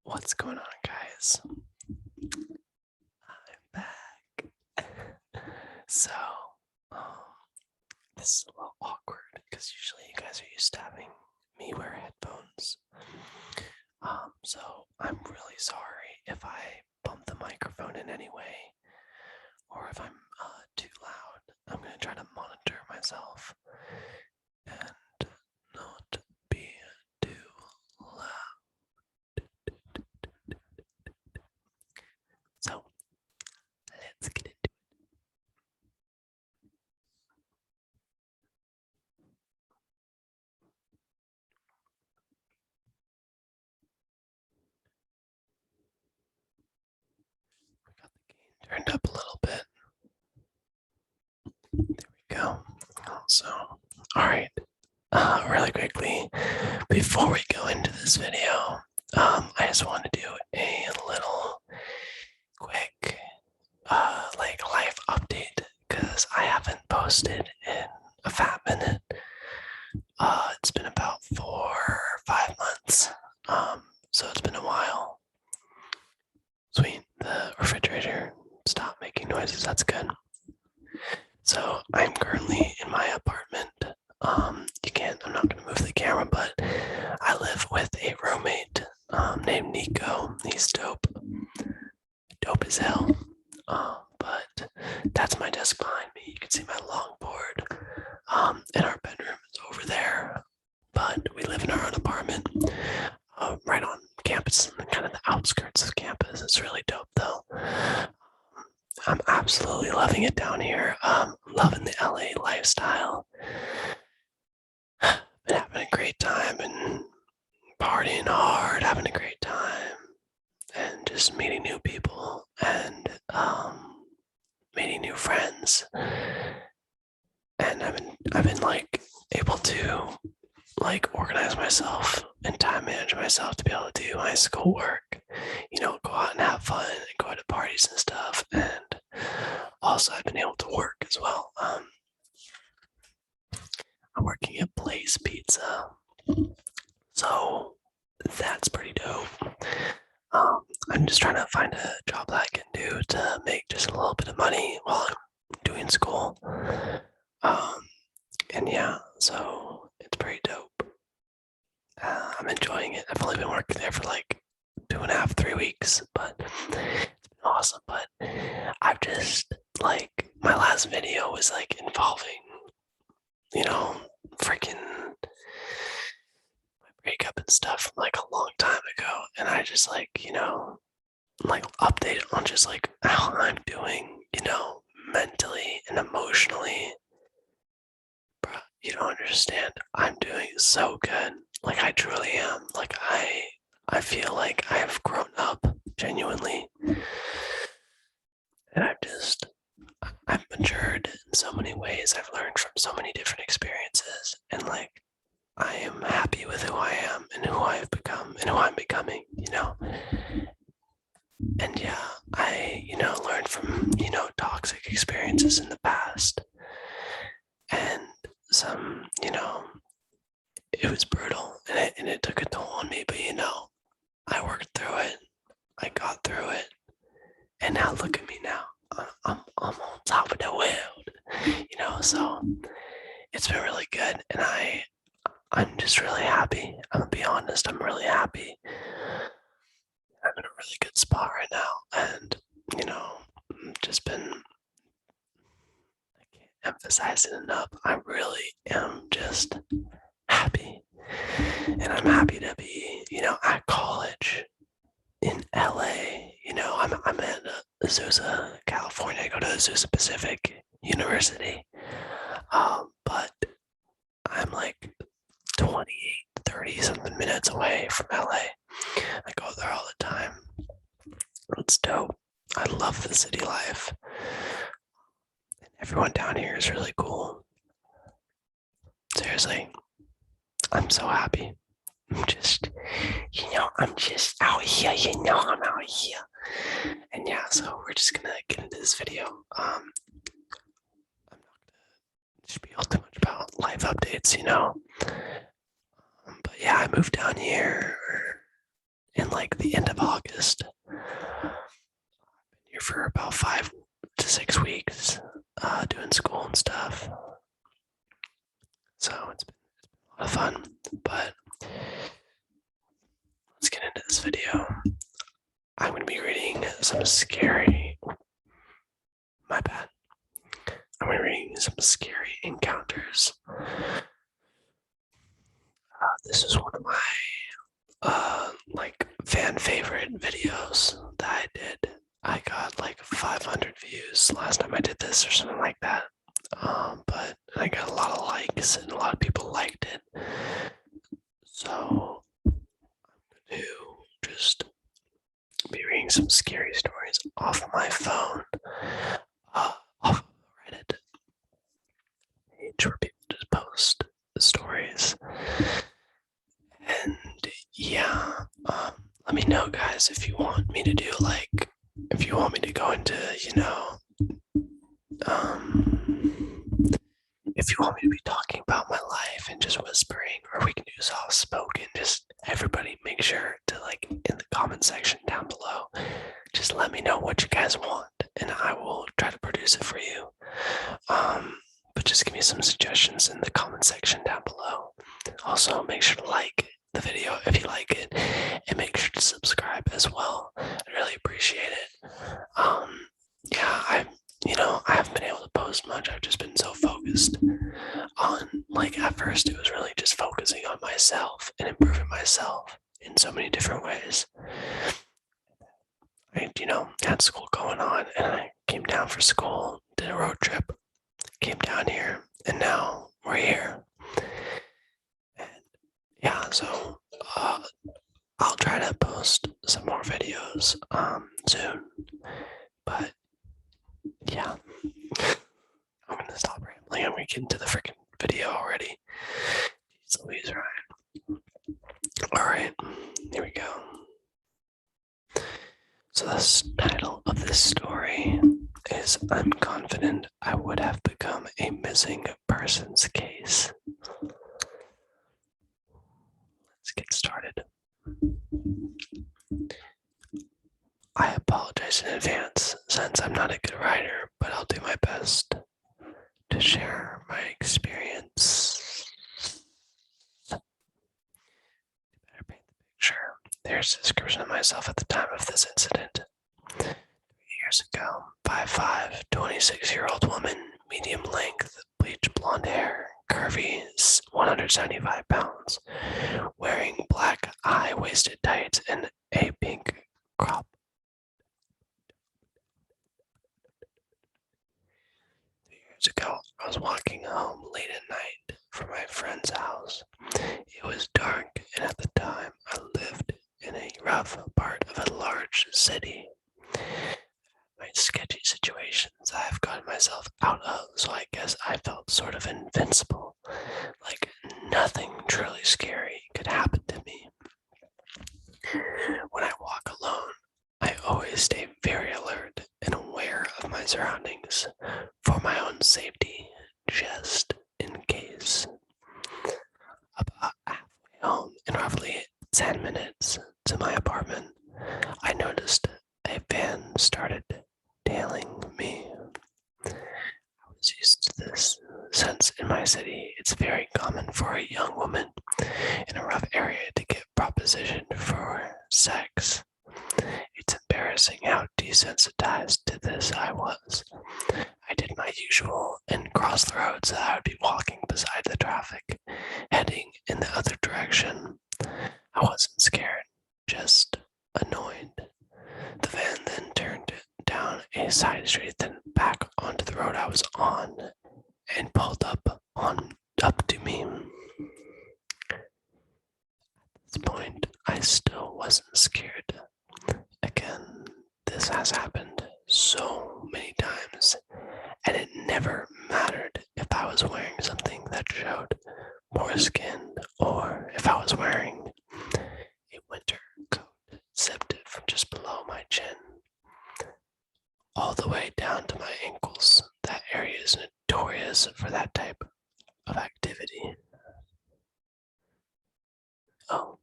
What's going on, guys? I'm back. So, um, this is a little awkward because usually you guys are used to having me wear headphones. So I'm really sorry if I bump the microphone in any way or if I'm too loud. I'm gonna try to monitor myself and not be too loud. So let's get into it. We got the gain turned up a little bit. There we go. So, alright, really quickly, before we go into this video, I just want to do a little quick, life update, because I haven't posted in a fat minute. It's been about 4 or 5 months, so it's been a while. Sweet, the refrigerator stopped making noises, that's good. So I'm currently in my apartment. I'm not gonna move the camera, but I live with a roommate named Nico. He's dope as hell. But that's my desk behind me. You can see my longboard. And our bedroom is over there. But we live in our own apartment, right on campus, kind of the outskirts of campus. It's really dope though. I'm absolutely loving it down here. Loving the LA lifestyle. Been having a great time and partying hard, having a great time, and just meeting new people and meeting new friends. And I've been like able to like organize myself and time manage myself to be able to do my schoolwork, go out and have fun and go to parties and stuff. And also I've been able to work as well. I'm working at Blaze Pizza, so that's pretty dope. I'm just trying to find a job that I can do to make just a little bit of money while I'm doing school. And yeah, so it's pretty dope. I'm enjoying it. I've only been working there for like 2.5, 3 weeks, but it's been awesome. But I've just like my last video was like involving, freaking my breakup and stuff from like a long time ago, and I just like updated on just like how I'm doing, mentally and emotionally. Bro, you don't understand. I'm doing so good. Like I truly am. Like I feel like I have grown up genuinely. And I've matured in so many ways. I've learned from so many different experiences. And like I am happy with who I am and who I've become and who I'm becoming, And yeah, I, learned from, toxic experiences in the past. And some, it was brutal and it took a toll on me, but I worked through it. I got through it. And now look at me now. I'm on top of the world, so it's been really good. And I'm just really happy. I'm gonna be honest, I'm really happy. I'm in a really good spot right now. And, just been, I can't emphasize it enough. I really am just happy. And I'm happy to be, at college in LA. I'm in Azusa, California. I go to Azusa Pacific University. But I'm like 28, 30 something minutes away from LA. I go there all the time. It's dope. I love the city life. And everyone down here is really cool. Seriously, I'm so happy. I'm just out here, I'm out here. And yeah, so we're just gonna get into this video. I'm not gonna spiel too much about life updates, But yeah, I moved down here in like the end of for about 5 to 6 weeks, doing school and stuff. So it's been a lot of fun, but let's get into this video. I'm going to be reading some scary, my bad. I'm going to be reading some scary encounters. This is one of my fan favorite videos that I did. I got like 500 views last time I did this or something like that. But I got a lot of likes and a lot of people liked it. So I'm going to just be reading some scary stories off my phone, off Reddit page where people just post the stories. And yeah, let me know, guys, if you want me to do if you want me to go into, if you want me to be talking about my life and just whispering, or we can do soft spoken. Just everybody make sure to in the comment section down below, just let me know what you guys want and I will try to produce it for you. But just give me some suggestions in the comment section down below. Also, make sure to like the video if you like it, and make sure to subscribe as well. I really appreciate it. Yeah, I haven't been able to post much. I've just been so focused on, at first it was really just focusing on myself and improving myself in so many different ways. I, had school going on, and I came down for school, did a road trip, came down here, and now we're here. And yeah, so I'll try to post some more videos soon. But yeah, I'm gonna stop rambling. I'm gonna get into the freaking video already. Jeez Louise, Ryan. Alright, here we go. So the title of this story is "I'm confident I would have become a missing persons case." Let's get started. I apologize in advance since I'm not a good writer, but I'll do my best to share my experience. To better paint the picture, there's a description of myself at the time of this incident. 3 years ago, 5'5", 26-year-old woman, medium length, bleached blonde hair, curvy, 175 pounds, wearing black high-waisted tights and a pink crop. 3 years ago, I was walking home late at night from my friend's house. It was dark, and at the time, I lived in a rough part of a large city. My sketchy situations I've gotten myself out of, so I guess I felt sort of invincible, like nothing truly scary could happen to me. When I walk alone, I always stay very alert and aware of my surroundings for my own safety, just in case. About halfway home, in roughly 10 minutes to my apartment, I noticed a van started tailing me. I was used to this, since in my city it's very common for a young woman in a rough area to get propositioned for sex. It's embarrassing how desensitized to this I was. I did my usual and crossed the road so that I would be walking beside the traffic, heading in the other direction. I wasn't scared, just annoyed. The van then turned down a side street, then back onto the road I was on, and pulled up to me. At this point, I still wasn't scared. Again, this has happened so many times, and it never mattered if I was wearing something that showed more skin or if I was wearing a winter coat zipped from just below my chin all the way down to my ankles. That area is notorious for that type of activity. Oh,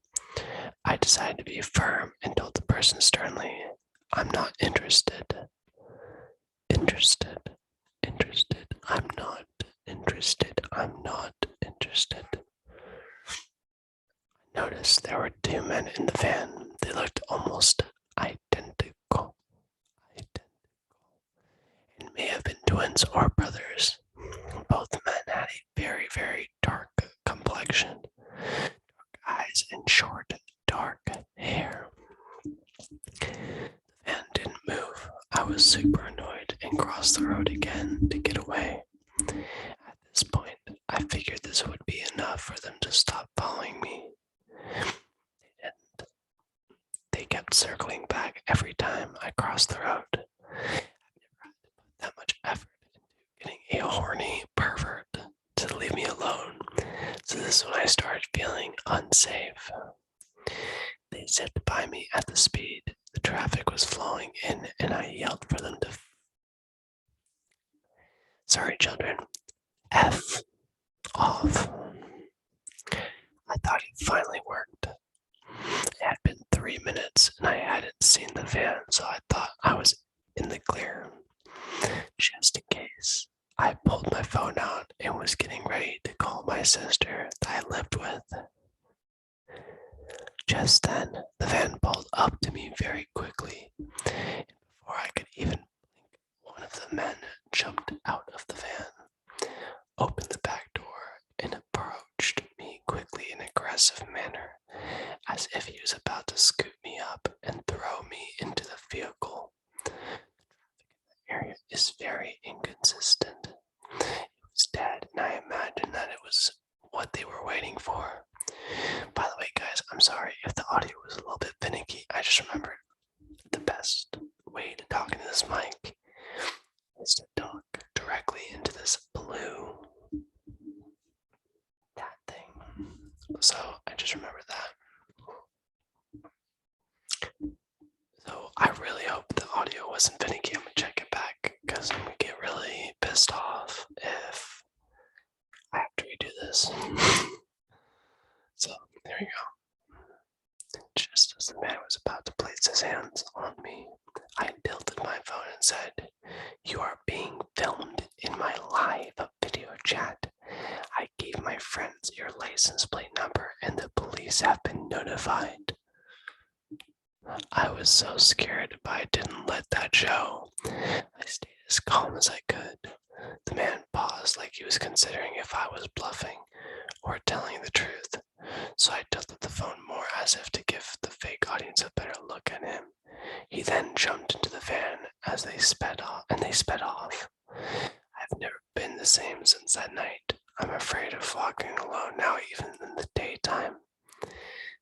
I decided to be firm and told the person sternly, "I'm not interested." Interested, interested, I'm not interested, I'm not interested. I noticed there were two men in the van. They looked almost identical. And may have been twins or brothers. Both men had a very, very dark complexion, dark eyes, and short, dark hair. The van didn't move. I was super annoyed and crossed the road again to get away. At this point, I figured this would be enough for them to stop following me. They didn't. They kept circling back every time I crossed the road. I've never had to put that much effort into getting a horny pervert to leave me alone. So this is when I started feeling unsafe. They zipped by me at the speed the traffic was flowing in, and I yelled for them to sorry children, F off. I thought it finally worked. It had been 3 minutes and I hadn't seen the van, so I thought I was in the clear. Just in case, I pulled my phone out and was getting ready to call my sister that I lived with. Just then, the van pulled up to me very quickly, and before I could even blink, one of the men jumped out of the van, opened the back door, and approached me quickly in an aggressive manner, as if he was about to scoop me up and throw me into the vehicle. The traffic in the area is very inconsistent. It was dead, and I imagined that it was what they were waiting for. By the way, guys, I'm sorry if the audio was a little bit finicky. I just remembered the best way to talk into this mic is to talk directly into this blue that thing. So I just remembered that. So I really hope the audio wasn't finicky. I'm gonna check it back because I'm gonna get really pissed off if I have to redo this. So there we go. Just as the man was about to place his hands on me, I tilted my phone and said, "You are being filmed in my live video chat. I gave my friends your license plate number and the police have been notified." I was so scared, but I didn't let that show. I stayed as calm as I could. The man paused like he was considering if I was bluffing or telling the truth, so I tilted the phone more as if to give the fake audience a better look at him. He then jumped into the van as they sped off. I've never been the same since that night. I'm afraid of walking alone now, even in the daytime.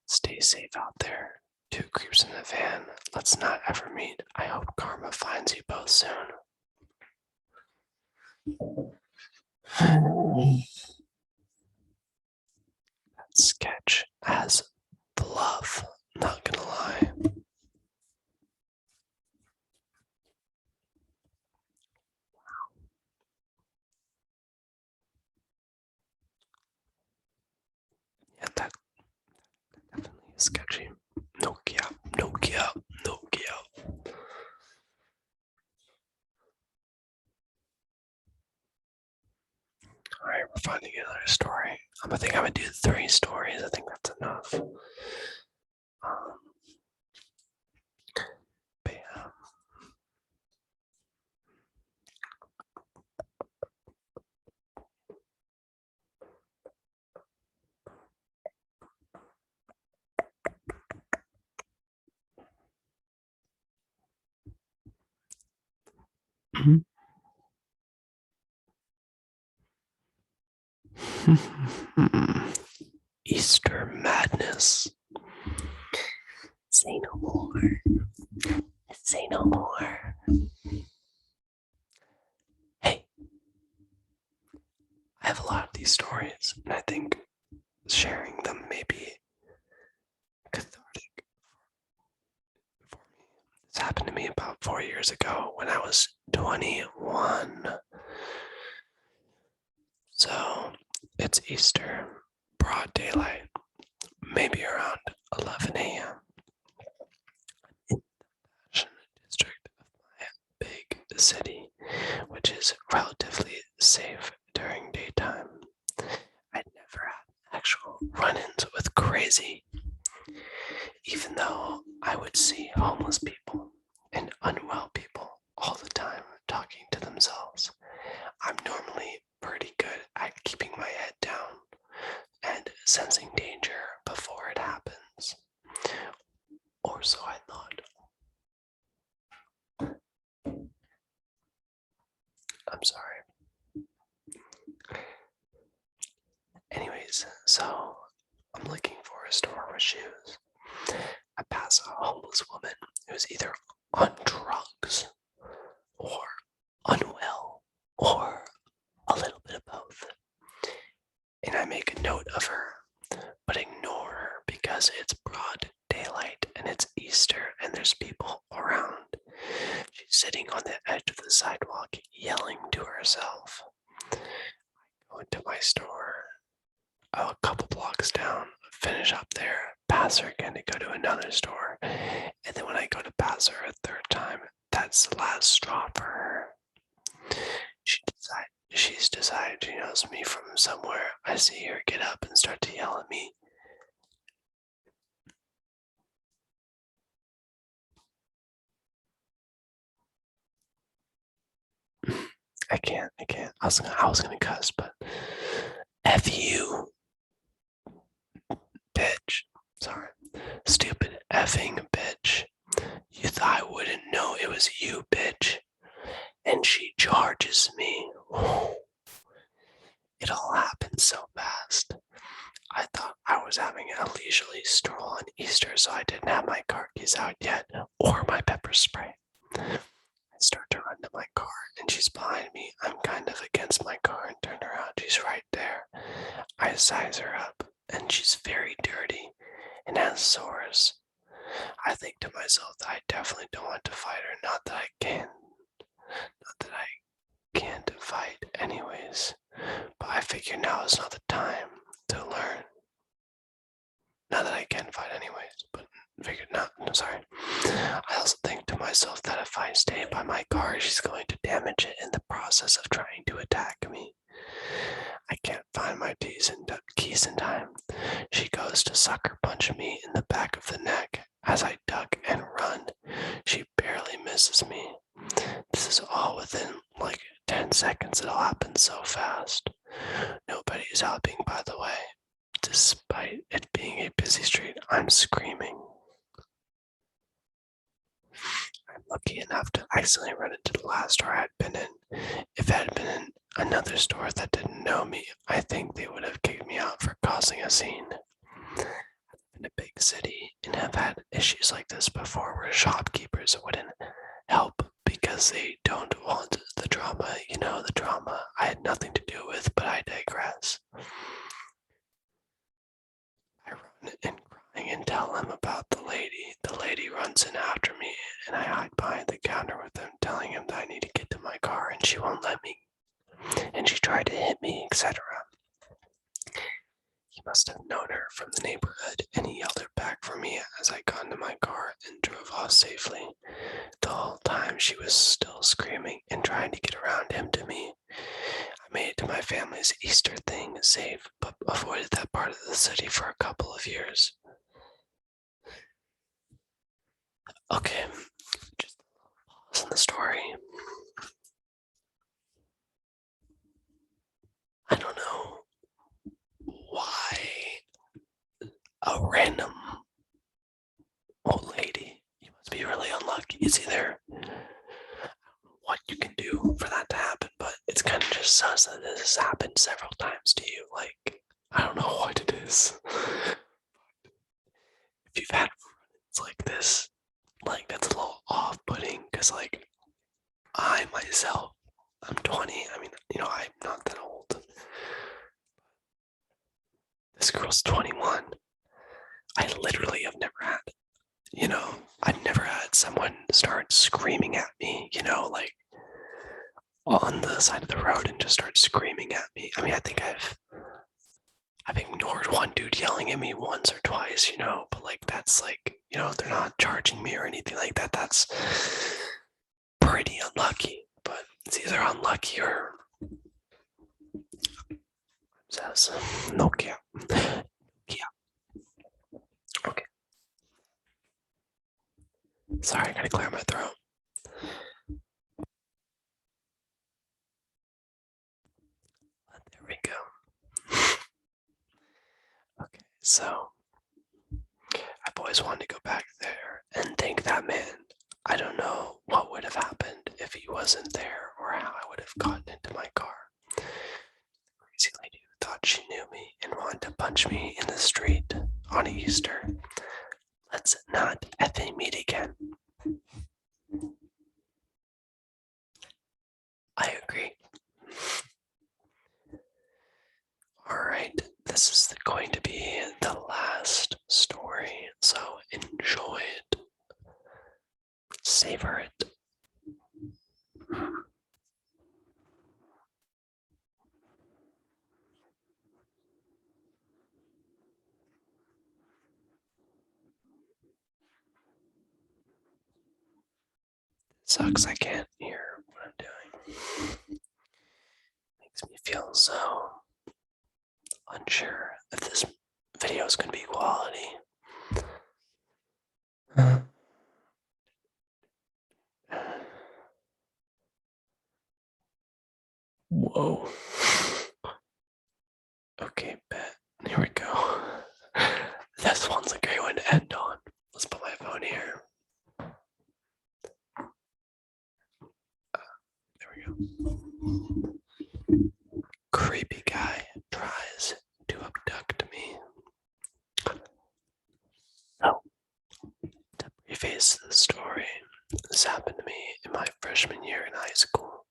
Stay safe out there. Two creeps in a van. Let's not ever meet. I hope karma finds you both soon. That sketch has the love, not gonna lie. Yeah, that definitely is sketchy. Nokia. Alright, we're finding another story. I think I'm gonna do 3 stories. I think that's enough. But yeah. Easter madness. Say no more. Say no more. Hey, I have a lot of these stories, and I think sharing them may be cathartic for me. This happened to me about 4 years ago when I was 21. So it's Easter, broad daylight, maybe around 11 a.m. in the fashion district of my big city. which is relatively safe during daytime. I'd never had actual run-ins with crazy, even though I would see homeless people and unwell people all the time talking to themselves. I'm normally pretty good at keeping my head down and sensing danger before it happens. Or so I thought. I'm sorry. Anyways, so I'm looking for a store with shoes. I pass a homeless woman who's either on drugs or unwell or a little bit of both. And I make a note of her, but ignore her because it's broad daylight and it's Easter and there's people around. She's sitting on the edge of the sidewalk yelling to herself. I go into my store, a couple blocks down, finish up there, pass her again to go to another store, and then when I go to pass her a third time, that's the last straw for her. She's decided she knows me from somewhere. I see her get up and start to yell at me. I can't. I was gonna cuss, but F you, bitch. Sorry. Stupid effing bitch. You thought I wouldn't know it was you, bitch. And she charges me. It all happened so fast. I thought I was having a leisurely stroll on Easter, so I didn't have my car keys out yet, or my pepper spray. I start to run to my car, and she's behind me. I'm kind of against my car and turn around. She's right there. I size her up, and she's very dirty and has sores. I think to myself that I definitely don't want to fight her. Not that I can't fight anyways. But I figure now is not the time to learn. Not that I can fight anyways, but figured not. No, sorry. I also think to myself that if I stay by my car, she's going to damage it in the process of trying to attack me. I can't find my keys in time. She goes to sucker punch me in the back of the neck. As I duck and run, she barely misses me. This is all within like 10 seconds. It all happens so fast. Nobody is helping, by the way. Despite it being a busy street, I'm screaming. I'm lucky enough to accidentally run into the last store I had been in. If it had been in another store that didn't know me, I think they would have kicked me out for causing a scene. In a big city and have had issues like this before where shopkeepers wouldn't help because they don't want the drama. You know, the drama I had nothing to do with, but I digress. I run and crying and tell them about the lady. The lady runs in after me and I hide behind the counter with them, telling him that I need to get to my car and she won't let me. And she tried to hit me, etc. He must have known her from the neighborhood, and he yelled her back for me as I got into my car and drove off safely. The whole time she was still screaming and trying to get around him to me. I made it to my family's Easter thing safe, but avoided that part of the city for a couple of years. Okay, just a little pause in the story. I don't know why a random old lady, you must be really unlucky. It's either what you can do for that to happen, but it's kind of just sus that this has happened several times to you. Like, I don't know what it is. If you've had run-ins like this, like, that's a little off-putting, because, like, I myself, I'm 20, I mean, you know, I'm not that old. This girl's 21. I literally have never had, you know, I've never had someone start screaming at me, you know, like, on the side of the road and just start screaming at me. I mean, I think I've ignored one dude yelling at me once or twice, you know, but like that's like, you know, they're not charging me or anything like that. That's pretty unlucky. But It's either unlucky or says Nokia. Yeah. Okay. Sorry, I gotta clear my throat. There we go. Okay, so I've always wanted to go back there and thank that man. I don't know what would have happened if he wasn't there or how I would have gotten into my car. Crazy lady who thought she knew me and wanted to punch me in the street on Easter. Let's not effing meet again. I agree. Alright, this is going to be the last story, so enjoy it. Savor it. Sucks I can't hear what I'm doing. Makes me feel so unsure if this video is going to be quality. Whoa. Okay, bet. Here we go. This one's a great one to end on. Let's put my phone here. There we go. Creepy guy tries to abduct me. So, to preface the story, this happened to me in my freshman year in high school.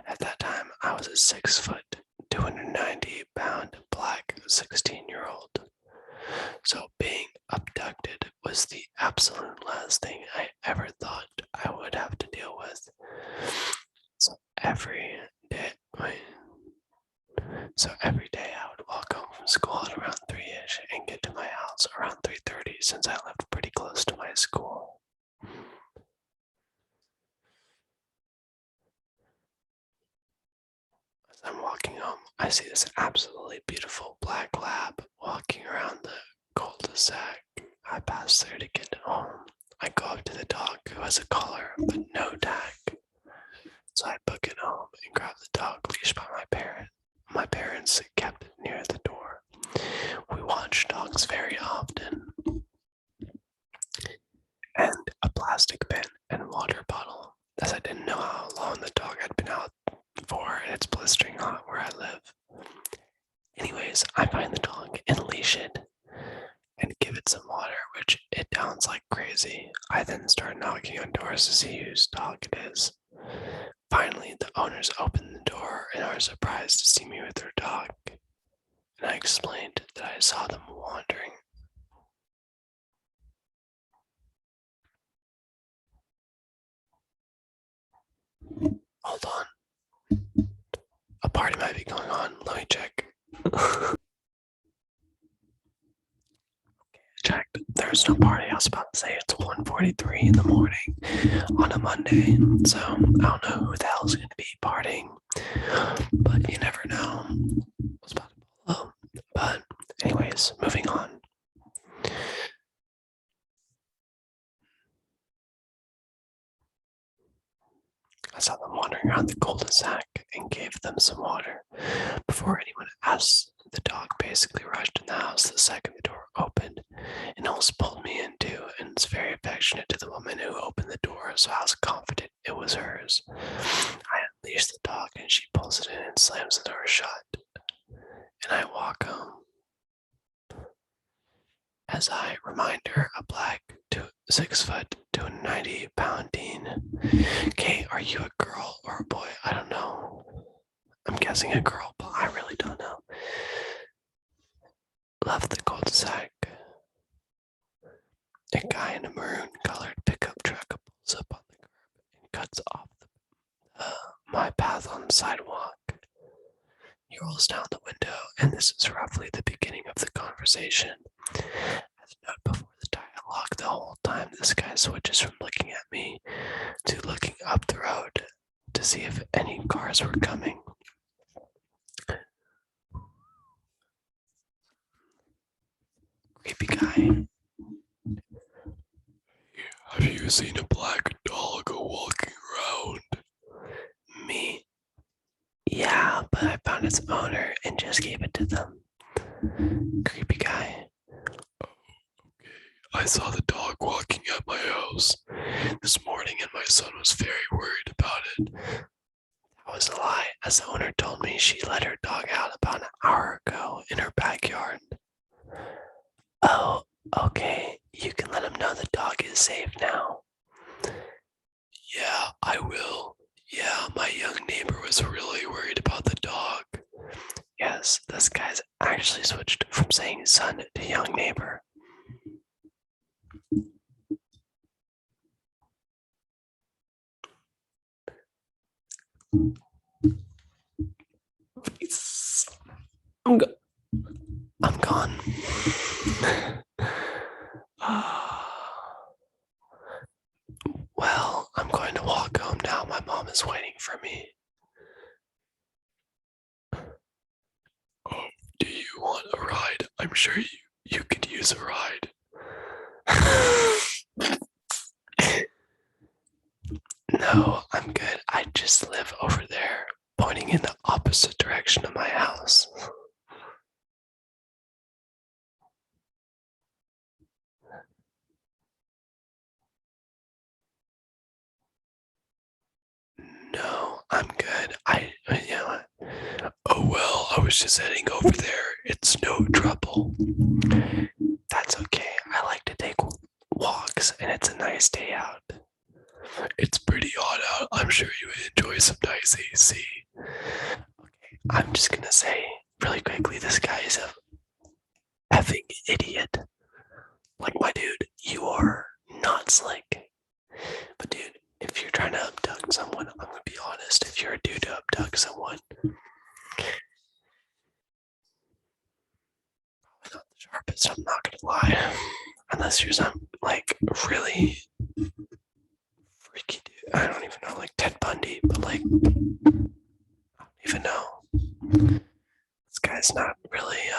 At that time, I was a 6 foot, 290-pound black 16-year-old. So being abducted was the absolute last thing I ever thought I would have to deal with. So every day I would walk home from school at around 3-ish and get to my house around 3:30 since I lived pretty close to my school. As I'm walking home, I see this absolutely beautiful black lab walking around the cul-de-sac. I pass there to get home. I go up to the dog who has a collar but no tag. So I book it home and grab the dog leash by my parent. My parents kept it near the door. We watch dogs very often. And a plastic bin and water bottle, as I didn't know how long the dog had been out for and it's blistering hot where I live. Anyways, I find the dog and leash it and give it some water, which it downs like crazy. I then start knocking on doors to see whose dog it is. Finally, the owners open the door and are surprised to see me with their dog. And I explained that I saw them wandering. Hold on. A party might be going on. Let me check. Checked. There's no party. I was about to say it's 1:43 in the morning on a Monday, so I don't know who the hell's going to be partying, but you never know. What's about to blow. But anyways, moving on. I saw them wandering around the cul-de-sac and gave them some water. Before anyone asked, the dog basically rushed in the house the second the door opened and almost pulled me in too, and was very affectionate to the woman who opened the door, so I was confident it was hers. I unleash the dog and she pulls it in and slams the door shut, and I walk home. As I remind her, a black 6 foot, 290-pound teen. Kate, are you a girl or a boy? I don't know. I'm guessing a girl, but I really don't know. Left the cul-de-sac. A guy in a maroon-colored pickup truck pulls up on the curb and cuts off my path on the sidewalk. He rolls down the window, and this is roughly the beginning of the conversation. As a note before the dialogue, the whole time this guy switches from looking at me to looking up the road to see if any cars were coming. Creepy guy. Have you seen a black dog walking around? Me? Yeah, but I found its owner and just gave it to them. Creepy guy. Oh, okay. I saw the dog walking at my house this morning and my son was very worried about it. That was a lie, as the owner told me she let her dog out about an hour ago in her backyard. Oh, okay. You can let him know the dog is safe now. Yeah, I will. Yeah, my young neighbor was really worried about the dog. Yes, this guy's actually switched from saying son to young neighbor. I'm gone. Well, I'm going to walk home now. My mom is waiting for me. Oh, do you want a ride? I'm sure you could use a ride. No, I'm good. I just live over there, pointing in the opposite direction of my house. No, I'm good. Oh well, I was just heading over there. It's no trouble. That's okay. I like to take walks, and it's a nice day out. It's pretty hot out. I'm sure you would enjoy some nice AC. Okay, I'm just gonna say really quickly, this guy is a effing idiot. Like, my dude, you are not slick. But dude, if you're trying to abduct someone, I'm gonna be honest, if you're a dude to abduct someone, probably not the sharpest, I'm not gonna lie. Unless you're some, like, really freaky dude. I don't even know, like Ted Bundy, but like, I don't even know. This guy's not really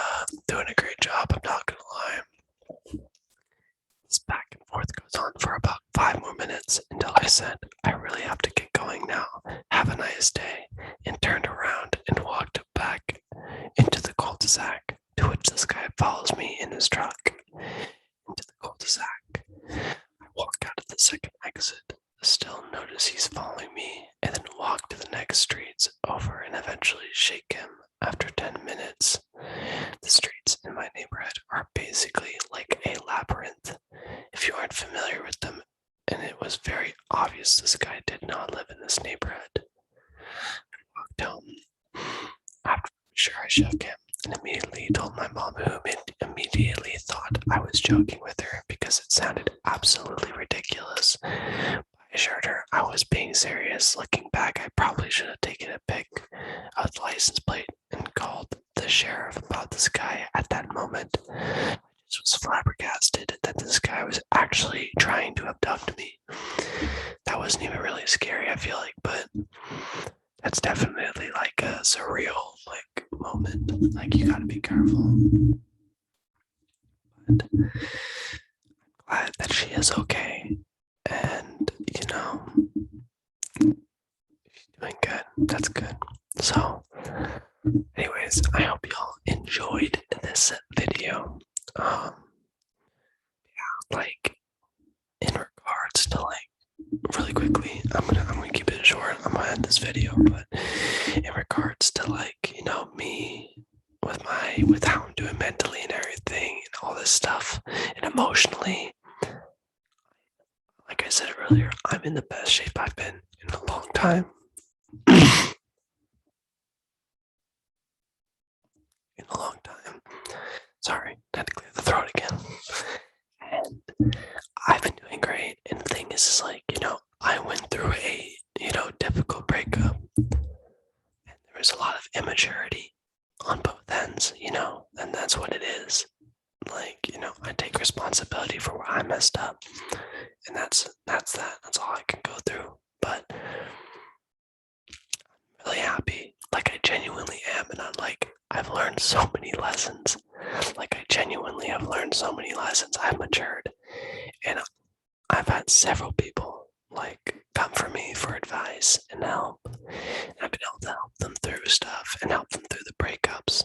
doing a great job, I'm not gonna lie. This back and forth goes on for about 5 more minutes until I said, I really have to get going now. Have a nice day. And turned around and walked back into the cul-de-sac, to which this guy follows me in his truck. Into the cul-de-sac. I walk out of the second exit, still notice he's following me, and then walk to the next streets over and eventually shake him after 10 minutes. The streets in my neighborhood are basically like a labyrinth, if you aren't familiar with them, and it was very obvious this guy did not live in this neighborhood. I walked home. After sure I shook him and immediately told my mom, who immediately thought I was joking with her because it sounded absolutely ridiculous. I assured her I was being serious. Looking back, I probably should have taken a pic of the license plate and called the sheriff about this guy at that moment. I just was flabbergasted that this guy was actually trying to abduct me. That wasn't even really scary, I feel like, but that's definitely like a surreal moment. Like, you gotta be careful. But I'm glad that she is okay, and she's doing good. That's good. So, anyways, I hope y'all enjoyed this video. Like, in regards to really quickly, I'm gonna keep it short. I'm gonna end this video, but in regards to me with how I'm doing mentally and everything and all this stuff and emotionally, like I said earlier, I'm in the best shape I've been in a long time. In a long time. Sorry, had to clear the throat again. And I've been doing great. And the thing is I went through a difficult breakup, and there was a lot of immaturity on both ends, and that's what it is. I take responsibility for where I messed up, and that's that. That's all I can go through. But I've learned so many lessons. Like, I genuinely have learned so many lessons. I've matured, and I've had several people like come for me for advice and help. And I've been able to help them through stuff and help them through the breakups.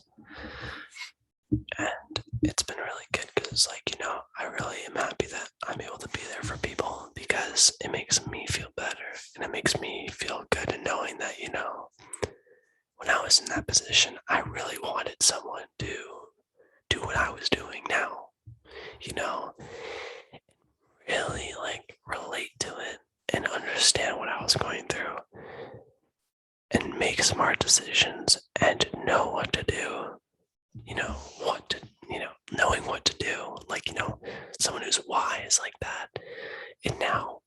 And it's been really good because, like, I really am happy that I'm able to be there for people because it makes me feel better and it makes me feel good in knowing that, when I was in that position, I really wanted someone to do what I was doing now, really like relate to it and understand what I was going through and make smart decisions and know what to do, knowing what to do, like, someone who's wise like that. And now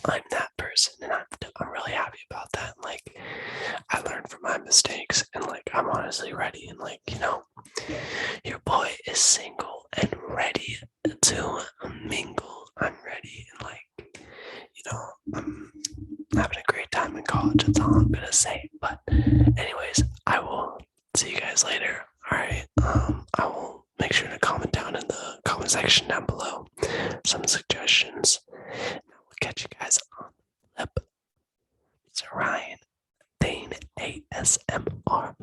I'm that person, and I'm really happy about that. Like, I learned from my mistakes, and like, I'm honestly ready. And like, your boy is single and ready to mingle. I'm ready, and like, I'm having a great time in college. That's all I'm gonna say. But anyways, I will see you guys later. All right. I will make sure to comment down in the comment section down below some suggestions. And I will catch you guys on the flip. It's Ryan, Dane ASMR.